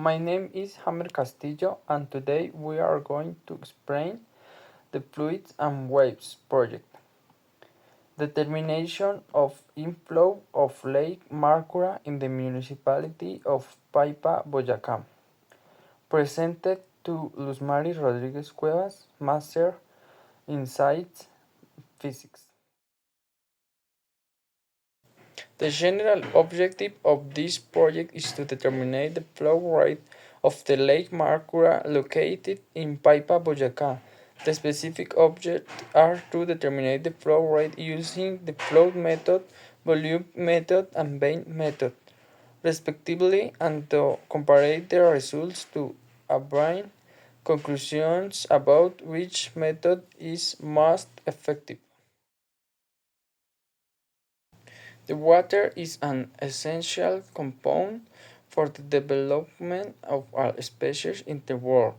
My name is Hammer Castillo, and today we are going to explain the Fluids and Waves project. Determination of inflow of Lake Marcura in the municipality of Paipa Boyaca. Presented to Luz Mari Rodriguez Cuevas, Master in Science Physics. The general objective of this project is to determine the flow rate of the Lake Marcura located in Paipa Boyaca. The specific objects are to determine the flow rate using the flow method, volume method, and vein method, respectively, and to compare the results to obtain conclusions about which method is most effective. The water is an essential component for the development of all species in the world,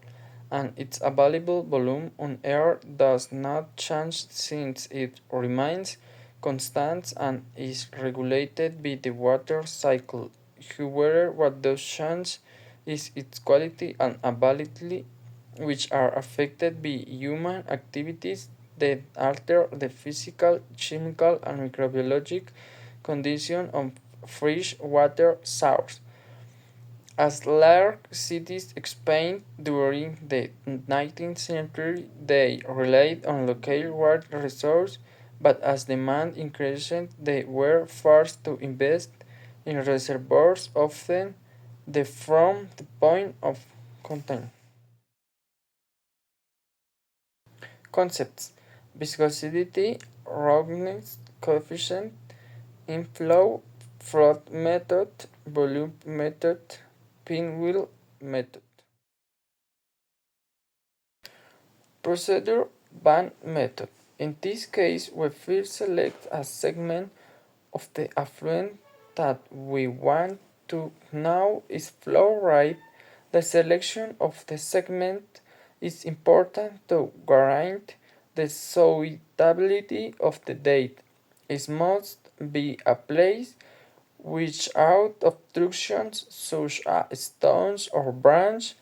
and its available volume on Earth does not change since it remains constant and is regulated by the water cycle. However, what does change is its quality and availability, which are affected by human activities that alter the physical, chemical, and microbiological condition of fresh water source. As large cities expanded during the 19th century, they relied on local water resources, but as demand increased, they were forced to invest in reservoirs, often from the point of contact. Concepts: viscosity, roughness coefficient, inflow, flow method, volume method, pinwheel method. Procedure band method. In this case, we first select a segment of the affluent that we want to know its flow rate. The selection of the segment is important to guarantee the suitability of the data. It must be a place without obstructions such as stones or branches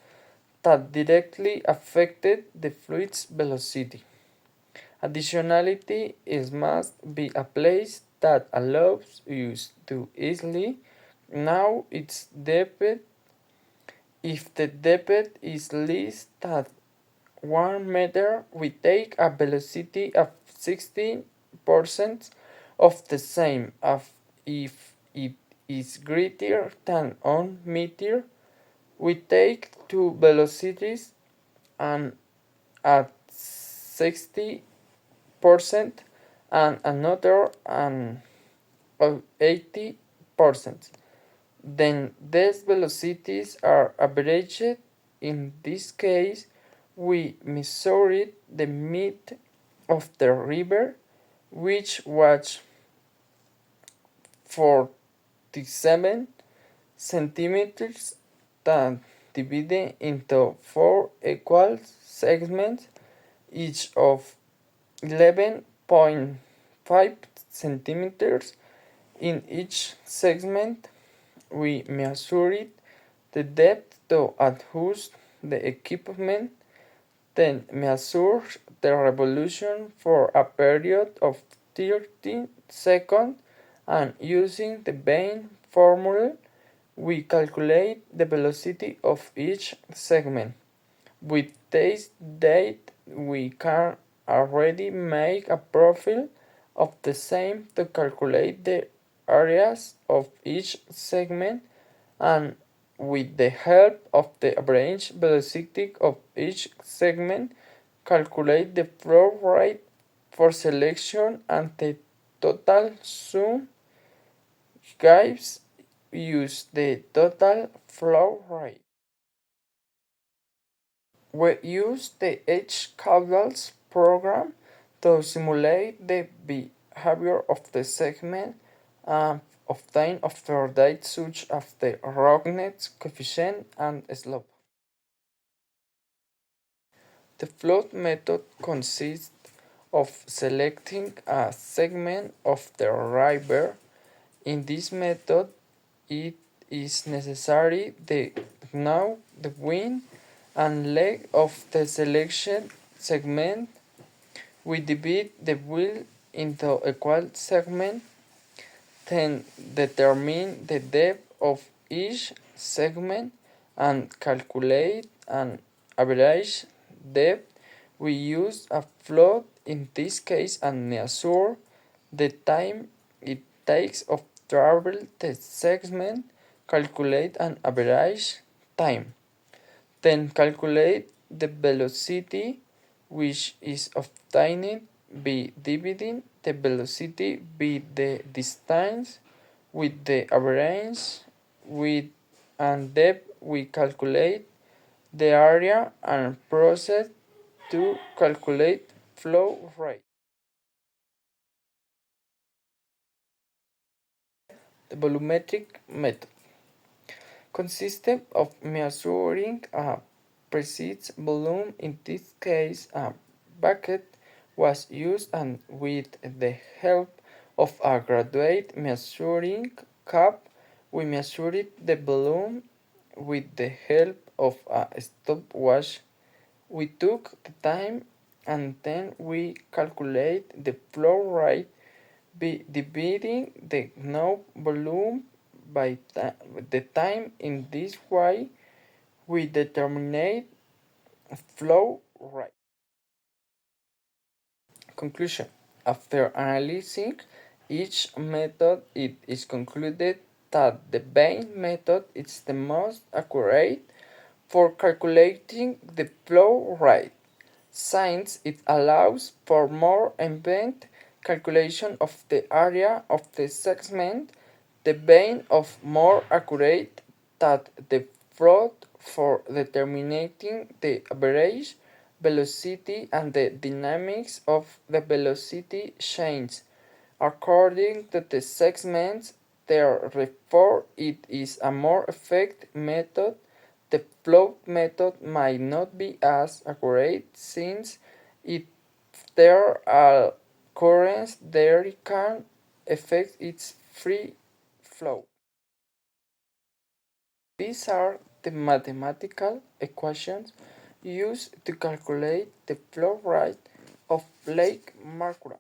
that directly affected the fluid's velocity. Additionally, it must be a place that allows you to easily know its depth. If the depth is less than 1 meter, we take a velocity of 60% of the same. If it is greater than 1 meter, we take two velocities and at 60% and another and 80%. Then these velocities are averaged. In this case, we measured the mid of the river, which was 47 centimeters, that divided into 4 equal segments, each of 11.5 centimeters. In each segment, we measured the depth to adjust the equipment, then measured the revolution for a period of 30 seconds, and using the vein formula, we calculate the velocity of each segment. With this data, we can already make a profile of the same to calculate the areas of each segment, and with the help of the average velocity of each segment, calculate the flow rate for selection, and the total sum gives use the total flow rate. We use the H-caudals program to simulate the behavior of the segment and obtain after data such as the roughness coefficient and slope. The flow method consists of selecting a segment of the river. In this method, it is necessary the now the wind and leg of the selection segment. We divide the wheel into equal segments, then determine the depth of each segment and calculate an average depth. We use a float in this case and measure the time it takes of travel the segment, calculate an average time. Then calculate the velocity which is obtained by dividing the velocity by the distance with the average width and depth. We calculate the area and proceed to calculate flow rate. The volumetric method consisted of measuring a precise volume. In this case, a bucket was used, and with the help of a graduate measuring cup, we measured the volume. With the help of a stopwatch, we took the time, and then we calculate the flow rate by dividing the known volume by the time. In this way, we determine flow rate. Conclusion. After analyzing each method, it is concluded that the Bain method is the most accurate for calculating the flow rate, since it allows for more in-depth calculation of the area of the segment. The Bain of more accurate than the float for determining the average velocity and the dynamics of the velocity change according to the segments. Therefore, it is a more effective method. The float method might not be as accurate, since if there are currents, there can affect its free flow. These are the mathematical equations used to calculate the flow rate of Lake Marcura.